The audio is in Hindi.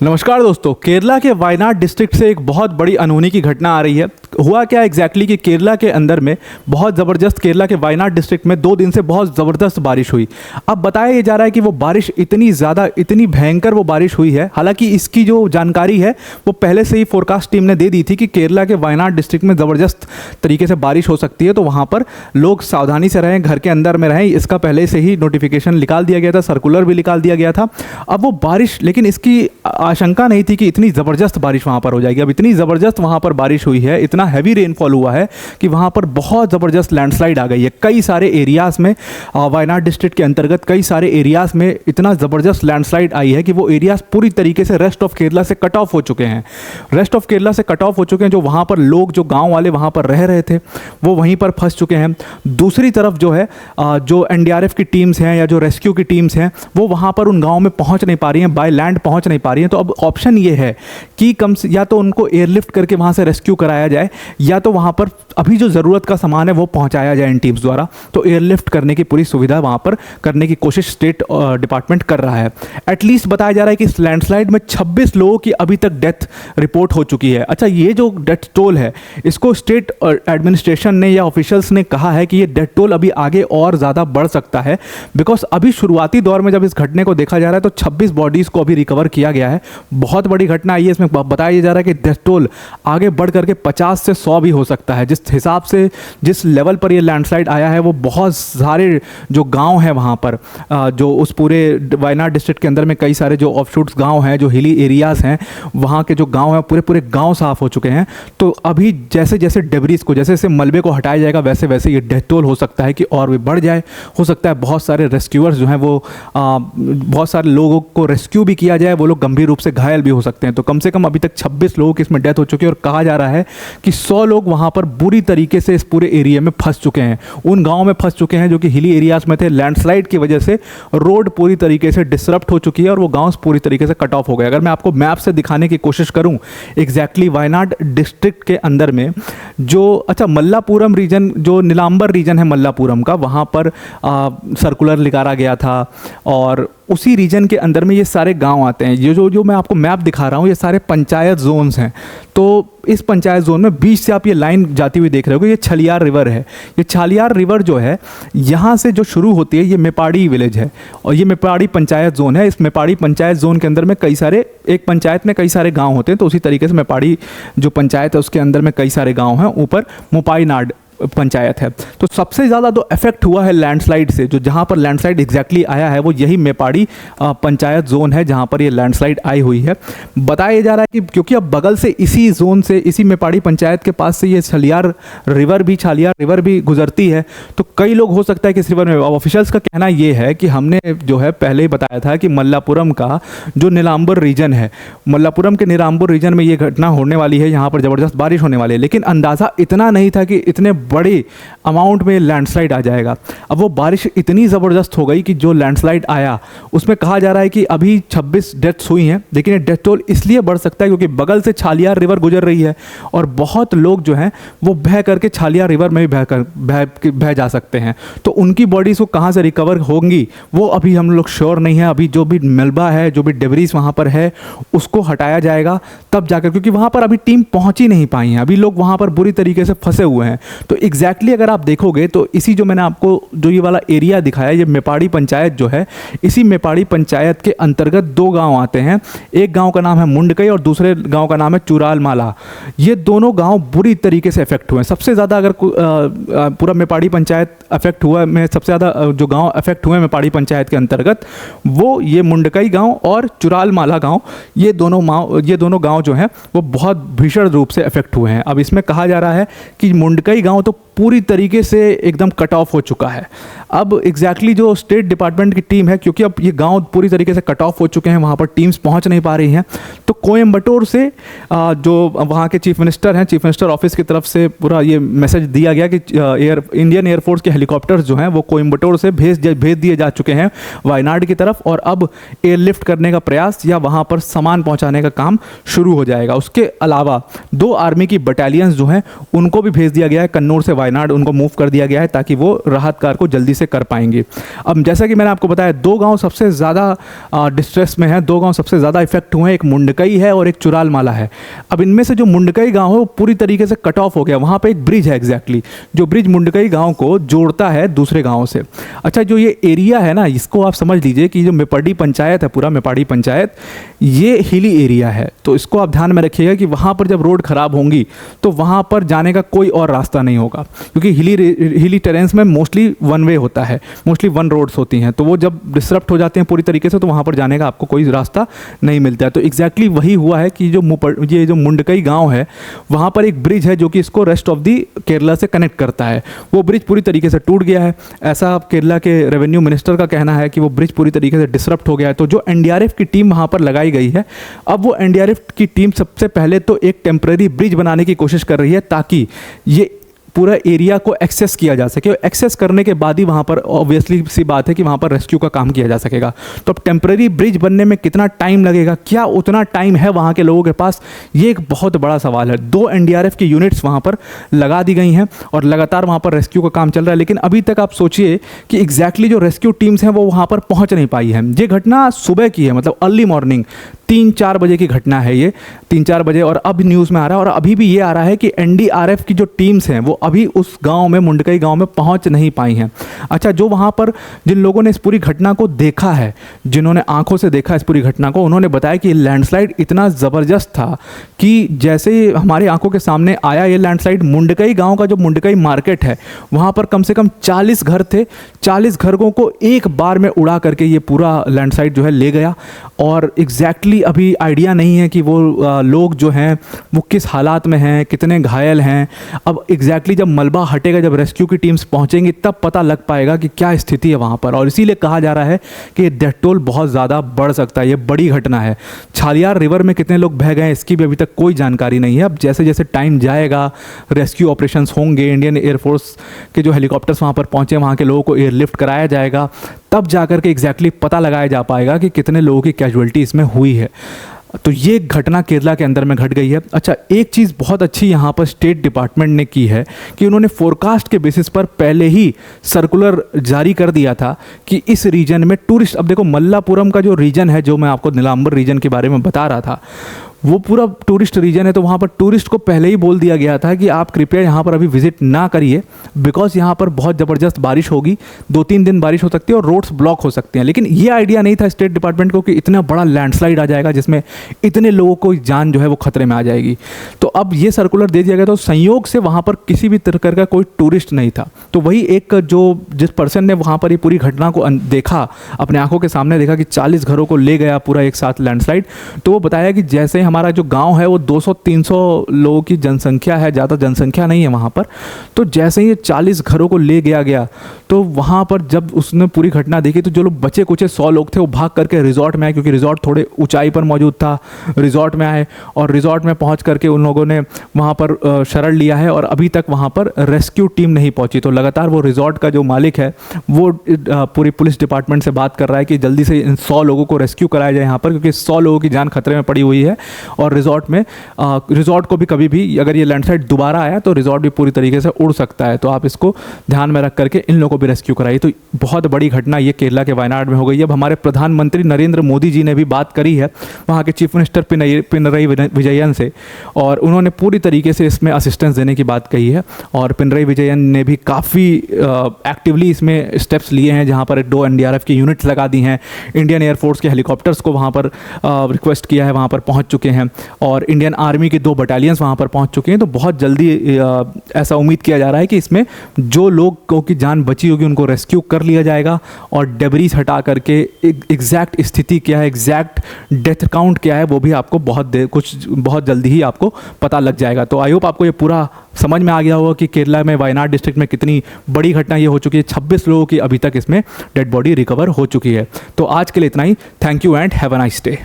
नमस्कार दोस्तों, केरला के वायनाड डिस्ट्रिक्ट से एक बहुत बड़ी अनहोनी की घटना आ रही है। हुआ क्या एग्जैक्टली कि केरला के अंदर में बहुत ज़बरदस्त, केरला के वायनाड डिस्ट्रिक्ट में 2 दिन से बहुत ज़बरदस्त बारिश हुई। अब बताया ये जा रहा है कि वो बारिश इतनी ज़्यादा, इतनी भयंकर वो बारिश हुई है। हालांकि इसकी जो जानकारी है वो पहले से ही फोरकास्ट टीम ने दे दी थी कि केरला के वायनाड डिस्ट्रिक्ट में ज़बरदस्त तरीके से बारिश हो सकती है, तो वहाँ पर लोग सावधानी से रहें, घर के अंदर में रहें। इसका पहले से ही नोटिफिकेशन निकाल दिया गया था, सर्कुलर भी निकाल दिया गया था। अब वो बारिश, लेकिन इसकी आशंका नहीं थी कि इतनी ज़बरदस्त बारिश वहाँ पर हो जाएगी। अब इतनी ज़बरदस्त वहाँ पर बारिश हुई है, इतना हैवी रेनफॉल हुआ है कि वहाँ पर बहुत ज़बरदस्त लैंडस्लाइड आ गई है। कई सारे एरियाज़ में, वायनाड डिस्ट्रिक्ट के अंतर्गत कई सारे एरियाज़ में इतना ज़बरदस्त लैंडस्लाइड आई है कि वो एरियाज़ पूरी तरीके से रेस्ट ऑफ केरला से कट ऑफ हो चुके हैं। रेस्ट ऑफ केरला से कट ऑफ हो चुके हैं। जो वहाँ पर लोग, जो गाँव वाले वहाँ पर रह रहे थे, वो वहीं पर फंस चुके हैं। दूसरी तरफ जो है, जो एनडीआरएफ की टीम्स हैं या जो रेस्क्यू की टीम्स हैं, वो वहाँ पर उन गाँव में पहुँच नहीं पा रही हैं, बाय लैंड पहुँच नहीं पा रही हैं। तो अब ऑप्शन ये है कि कम से या तो उनको एयरलिफ्ट करके वहाँ से रेस्क्यू कराया जाए, या तो वहाँ पर अभी जो ज़रूरत का सामान है वो पहुँचाया जाए इन टीम्स द्वारा। तो एयरलिफ्ट करने की पूरी सुविधा वहाँ पर करने की कोशिश स्टेट डिपार्टमेंट कर रहा है। एटलीस्ट बताया जा रहा है कि इस लैंडस्लाइड में 26 लोगों की अभी तक डेथ रिपोर्ट हो चुकी है। अच्छा, ये जो डेथ टोल है, इसको स्टेट एडमिनिस्ट्रेशन ने या ऑफिशियल्स ने कहा है कि ये डेथ टोल अभी आगे और ज़्यादा बढ़ सकता है, बिकॉज अभी शुरुआती दौर में जब इस घटने को देखा जा रहा है तो 26 बॉडीज़ को अभी रिकवर किया गया है। बहुत बड़ी घटना आई है। इसमें बताया जा रहा है कि डेथ टोल आगे बढ़ करके 50 से 100 भी हो सकता है। जिस हिसाब से, जिस लेवल पर ये लैंडस्लाइड आया है, वो बहुत सारे जो गांव हैं वहाँ पर, जो उस पूरे वायनाड डिस्ट्रिक्ट के अंदर में कई सारे जो ऑफशूट्स गांव हैं, जो हिली एरियाज़ हैं, वहाँ के जो गांव हैं पूरे पूरे गांव साफ़ हो चुके हैं। तो अभी जैसे जैसे डेब्रीज को, जैसे जैसे मलबे को हटाया जाएगा, वैसे वैसे ये डेथ टोल हो सकता है कि और भी बढ़ जाए। हो सकता है बहुत सारे रेस्क्यूअर्स जो हैं वो बहुत सारे लोगों को रेस्क्यू भी किया जाए, वो लोग गंभीर रूप से घायल भी हो सकते हैं। तो कम से कम अभी तक 26 लोगों की इसमें डेथ हो चुकी है, और कहा जा रहा है कि 100 लोग वहाँ पर बुरी तरीके से इस पूरे एरिया में फंस चुके हैं, उन गाँव में फंस चुके हैं जो कि हिली एरियाज़ में थे। लैंडस्लाइड की वजह से रोड पूरी तरीके से डिसरप्ट हो चुकी है और वो गाँव पूरी तरीके से कट ऑफ हो गए। अगर मैं आपको मैप से दिखाने की कोशिश करूँ एग्जैक्टली वायनाड डिस्ट्रिक्ट के अंदर में जो, अच्छा, मल्लापुरम रीजन, जो नीलांबर रीजन है मल्लापुरम का, वहाँ पर सर्कुलर निकाला गया था, और उसी रीजन के अंदर में ये सारे गांव आते हैं। ये जो मैं आपको मैप दिखा रहा हूँ, ये सारे पंचायत जोन्स हैं। तो इस पंचायत जोन में बीच से आप ये लाइन जाती हुई देख रहे हो, ये छलियार रिवर है। ये छलियार रिवर जो है, यहाँ से जो शुरू होती है, ये मेपाड़ी विलेज है, और ये मेपाड़ी पंचायत जोन है। इस मेपाड़ी पंचायत जोन के अंदर में कई सारे, एक पंचायत में कई सारे गाँव होते हैं, तो उसी तरीके से मेपाड़ी जो पंचायत है उसके अंदर में कई सारे गाँव हैं। ऊपर मोपाई नाड पंचायत है। तो सबसे ज़्यादा जो इफेक्ट हुआ है लैंडस्लाइड से, जो जहाँ पर लैंडस्लाइड एग्जैक्टली आया है, वो यही मेपाड़ी पंचायत जोन है जहाँ पर ये लैंडस्लाइड आई हुई है। बताया जा रहा है कि क्योंकि अब बगल से, इसी जोन से, इसी मेपाड़ी पंचायत के पास से ये छलियार रिवर भी गुजरती है, तो कई लोग हो सकता है कि इस रिवर में, ऑफिशियल्स का कहना ये है कि हमने जो है पहले ही बताया था कि मल्लापुरम का जो नीलांबर रीजन है, मल्लापुरम के नीलांबर रीजन में ये घटना होने वाली है, यहाँ पर ज़बरदस्त बारिश होने वाली है। लेकिन अंदाज़ा इतना नहीं था कि इतने बड़े अमाउंट में लैंडस्लाइड आ जाएगा। अब वो बारिश इतनी ज़बरदस्त हो गई कि जो लैंडस्लाइड आया उसमें कहा जा रहा है कि अभी 26 डेथ्स हुई हैं, लेकिन ये डेथ टोल इसलिए बढ़ सकता है क्योंकि बगल से छालियार रिवर गुजर रही है, और बहुत लोग जो हैं वो बह करके छालियार रिवर में भी बह जा सकते हैं। तो उनकी बॉडीज़ को कहाँ से रिकवर होंगी वो अभी हम लोग श्योर नहीं है। अभी जो भी मलबा है, जो भी डेब्रीज वहाँ पर है, उसको हटाया जाएगा तब जाकर, क्योंकि वहाँ पर अभी टीम पहुँच ही नहीं पाई है। अभी लोग वहाँ पर बुरी तरीके से फंसे हुए हैं। तो एग्जैक्टली अगर आप देखोगे तो इसी, जो मैंने आपको जो ये वाला एरिया दिखाया, ये मेपाड़ी पंचायत जो है, इसी मेपाड़ी पंचायत के अंतर्गत 2 गांव आते हैं। एक गांव का नाम है मुंडकई और दूसरे गांव का नाम है चुराल माला। ये दोनों गांव बुरी तरीके से अफेक्ट हुए हैं। सबसे ज़्यादा, अगर पूरा मेपाड़ी पंचायत अफेक्ट हुआ में, सबसे ज़्यादा जो गाँव अफेक्ट हुए मेपाड़ी पंचायत के अंतर्गत, वो ये मुंडकई गाँव और चुराल माला गाँव, ये दोनों गाँव जो हैं वो बहुत भीषण रूप से अफेक्ट हुए हैं। अब इसमें कहा जा रहा है कि मुंडकई गाँव तो पूरी तरीके से एकदम कट ऑफ हो चुका है। अब एग्जैक्टली जो स्टेट डिपार्टमेंट की टीम है, क्योंकि अब ये गांव पूरी तरीके से कट ऑफ हो चुके हैं, वहाँ पर टीम्स पहुँच नहीं पा रही हैं, तो कोयम्बटूर से जो वहाँ के चीफ मिनिस्टर हैं, चीफ मिनिस्टर ऑफिस की तरफ से पूरा ये मैसेज दिया गया कि इंडियन एयरफोर्स के हेलीकॉप्टर्स जो हैं वो कोयम्बटूर से भेज दिए जा चुके हैं वायनाड की तरफ, और अब एयरलिफ्ट करने का प्रयास या वहाँ पर सामान पहुँचाने का काम शुरू हो जाएगा। उसके अलावा 2 आर्मी की बटालियंस जो हैं उनको भी भेज दिया गया है, कन्नौर से वायनाड उनको मूव कर दिया गया है ताकि वो राहत कार्य को जल्दी से से कर पाएंगे। अब जैसा कि मैंने आपको बताया, दो गांव सबसे ज़्यादा डिस्ट्रेस में है, दो गांव सबसे ज़्यादा इफेक्ट हुए हैं, एक मुंडकई है और एक चुराल माला है। अब इनमें से जो मुंडकई गांव है वो पूरी तरीके से कट ऑफ हो गया, वहाँ पे एक ब्रिज है एग्जैक्टली, जो ब्रिज मुंडकई गांव को जोड़ता है दूसरे गाँव से। अच्छा, जो ये एरिया है ना, इसको आप समझ लीजिए कि जो मेपाड़ी पंचायत है, पूरा मेपाड़ी पंचायत, ये हिली एरिया है। तो इसको आप ध्यान में रखिएगा कि वहाँ पर जब रोड ख़राब होंगी तो वहाँ पर जाने का कोई और रास्ता नहीं होगा, क्योंकि हिली टेरेंस में मोस्टली वन वे होता है, मोस्टली वन रोड्स होती हैं। तो वो जब डिसरप्ट हो जाते हैं पूरी तरीके से तो वहाँ पर जाने का आपको कोई रास्ता नहीं मिलता है। तो एग्जैक्टली वही हुआ है कि ये जो मुंडकई गाँव है वहाँ पर एक ब्रिज है जो कि इसको रेस्ट ऑफ दी केरला से कनेक्ट करता है। वो ब्रिज पूरी तरीके से टूट गया है, ऐसा केरला के रेवेन्यू मिनिस्टर का कहना है कि वो ब्रिज पूरी तरीके से डिसरप्ट हो गया है। तो जो एनडीआरएफ की टीम वहाँ पर लगाई गई है, अब वो एनडीआरएफ की टीम सबसे पहले तो एक टेम्पररी ब्रिज बनाने की कोशिश कर रही है ताकि ये पूरा एरिया को एक्सेस किया जा सके। एक्सेस करने के बाद ही वहाँ पर ऑब्वियसली सी बात है कि वहाँ पर रेस्क्यू का काम किया जा सकेगा। तो अब टेम्पररी ब्रिज बनने में कितना टाइम लगेगा, क्या उतना टाइम है वहाँ के लोगों के पास, ये एक बहुत बड़ा सवाल है। 2 एनडीआरएफ की यूनिट्स वहाँ पर लगा दी गई हैं और लगातार वहाँ पर रेस्क्यू का काम चल रहा है। लेकिन अभी तक आप सोचिए कि एग्जैक्टली जो रेस्क्यू टीम्स हैं वो वहाँ पर पहुँच नहीं पाई है। ये घटना सुबह की है, मतलब अर्ली मॉर्निंग 3-4 बजे की घटना है ये, 3-4 बजे। और अब न्यूज़ में आ रहा है और अभी भी ये आ रहा है कि एनडीआरएफ की जो टीम्स हैं वो अभी उस गांव में, मुंडकई गांव में पहुंच नहीं पाई हैं। अच्छा, जो वहां पर जिन लोगों ने इस पूरी घटना को देखा है, जिन्होंने आंखों से देखा इस पूरी घटना को, उन्होंने बताया कि लैंडस्लाइड इतना ज़बरदस्त था कि जैसे ही हमारी आंखों के सामने आया ये लैंडस्लाइड, मुंडकई गाँव का जो मुंडकई मार्केट है वहाँ पर कम से कम 40 घर थे, 40 घरों को एक बार में उड़ा करके ये पूरा लैंडस्लाइड जो है ले गया। और एग्जैक्टली अभी आइडिया नहीं है कि वो लोग जो हैं वो किस हालात में हैं, कितने घायल हैं। अब एग्जैक्टली जब मलबा हटेगा, जब रेस्क्यू की टीम्स पहुंचेंगी, तब पता लग पाएगा कि क्या स्थिति है वहाँ पर। और इसीलिए कहा जा रहा है कि डेथ टोल बहुत ज़्यादा बढ़ सकता है, ये बड़ी घटना है। छालियार रिवर में कितने लोग बह गए हैं इसकी भी अभी तक कोई जानकारी नहीं है। अब जैसे जैसे टाइम जाएगा, रेस्क्यू ऑपरेशंस होंगे, इंडियन एयरफोर्स के जो हेलीकॉप्टर्स वहाँ पर पहुँचे, वहाँ के लोगों को एयरलिफ्ट कराया जाएगा, तब जाकर के एग्जैक्टली पता लगाया जा पाएगा कि कितने लोगों की कैजुअलिटी इसमें हुई है। तो ये घटना केरला के अंदर में घट गई है। अच्छा, एक चीज़ बहुत अच्छी यहाँ पर स्टेट डिपार्टमेंट ने की है कि उन्होंने फोरकास्ट के बेसिस पर पहले ही सर्कुलर जारी कर दिया था कि इस रीजन में टूरिस्ट, अब देखो मल्लापुरम का जो रीजन है, जो मैं आपको नीलांबर रीजन के बारे में बता रहा था, वो पूरा टूरिस्ट रीजन है। तो वहाँ पर टूरिस्ट को पहले ही बोल दिया गया था कि आप कृपया यहाँ पर अभी विजिट ना करिए, बिकॉज यहाँ पर बहुत ज़बरदस्त बारिश होगी, 2-3 दिन बारिश हो सकती है और रोड्स ब्लॉक हो सकते हैं। लेकिन ये आइडिया नहीं था स्टेट डिपार्टमेंट को कि इतना बड़ा लैंडस्लाइड आ जाएगा जिसमें इतने लोगों को जान जो है वो खतरे में आ जाएगी। तो अब ये सर्कुलर दे दिया गया, तो संयोग से वहाँ पर किसी भी तरह का कोई टूरिस्ट नहीं था। तो वही एक जिस पर्सन ने वहाँ पर ये पूरी घटना को देखा, अपने आंखों के सामने देखा कि 40 घरों को ले गया पूरा एक साथ लैंडस्लाइड, तो वो बताया कि जैसे हमारा जो गांव है वो 200-300 लोगों की जनसंख्या है, ज़्यादा जनसंख्या नहीं है वहाँ पर। तो जैसे ही ये 40 घरों को ले गया तो वहाँ पर जब उसने पूरी घटना देखी तो जो लोग बचे कुचे 100 लोग थे वो भाग करके रिजॉर्ट में आए, क्योंकि रिजॉर्ट थोड़े ऊंचाई पर मौजूद था। रिजॉर्ट में आए और रिजॉर्ट में पहुँच करके उन लोगों ने वहाँ पर शरण लिया है और अभी तक वहाँ पर रेस्क्यू टीम नहीं पहुँची। तो लगातार वो रिजॉर्ट का जो मालिक है वो पूरी पुलिस डिपार्टमेंट से बात कर रहा है कि जल्दी से इन 100 लोगों को रेस्क्यू कराया जाए यहाँ पर, क्योंकि 100 लोगों की जान खतरे में पड़ी हुई है। और रिजॉर्ट को भी कभी भी अगर ये लैंडस्लाइड दोबारा आया तो रिजॉर्ट भी पूरी तरीके से उड़ सकता है। तो आप इसको ध्यान में रख करके इन लोगों को भी रेस्क्यू कराइए। तो बहुत बड़ी घटना ये केरला के वायनाड में हो गई है। अब हमारे प्रधानमंत्री नरेंद्र मोदी जी ने भी बात करी है वहाँ के चीफ मिनिस्टर पिनरई विजयन से, और उन्होंने पूरी तरीके से इसमें असिस्टेंस देने की बात कही है। और पिनरई विजयन ने भी काफ़ी एक्टिवली इसमें स्टेप्स लिए हैं, जहाँ पर 2 एनडीआरएफ की यूनिट्स लगा दी हैं, इंडियन एयरफोर्स के हेलीकॉप्टर्स को वहाँ पर रिक्वेस्ट किया है, वहाँ पर पहुँच चुके हैं, और इंडियन आर्मी के 2 बटालियंस वहाँ पर पहुँच चुके हैं। तो बहुत जल्दी ऐसा उम्मीद किया जा रहा है कि इसमें जो लोगों की जान बची होगी उनको रेस्क्यू कर लिया जाएगा और डेब्रीज हटा करके एग्जैक्ट स्थिति क्या है, एग्जैक्ट डेथ काउंट क्या है, वो भी आपको बहुत जल्दी ही आपको पता लग जाएगा। तो आई होप आपको ये पूरा समझ में आ गया होगा कि केरला में वायनाड डिस्ट्रिक्ट में कितनी बड़ी घटना ये हो चुकी है। 26 लोगों की अभी तक इसमें डेड बॉडी रिकवर हो चुकी है। तो आज के लिए इतना ही। Thank you and have a nice day.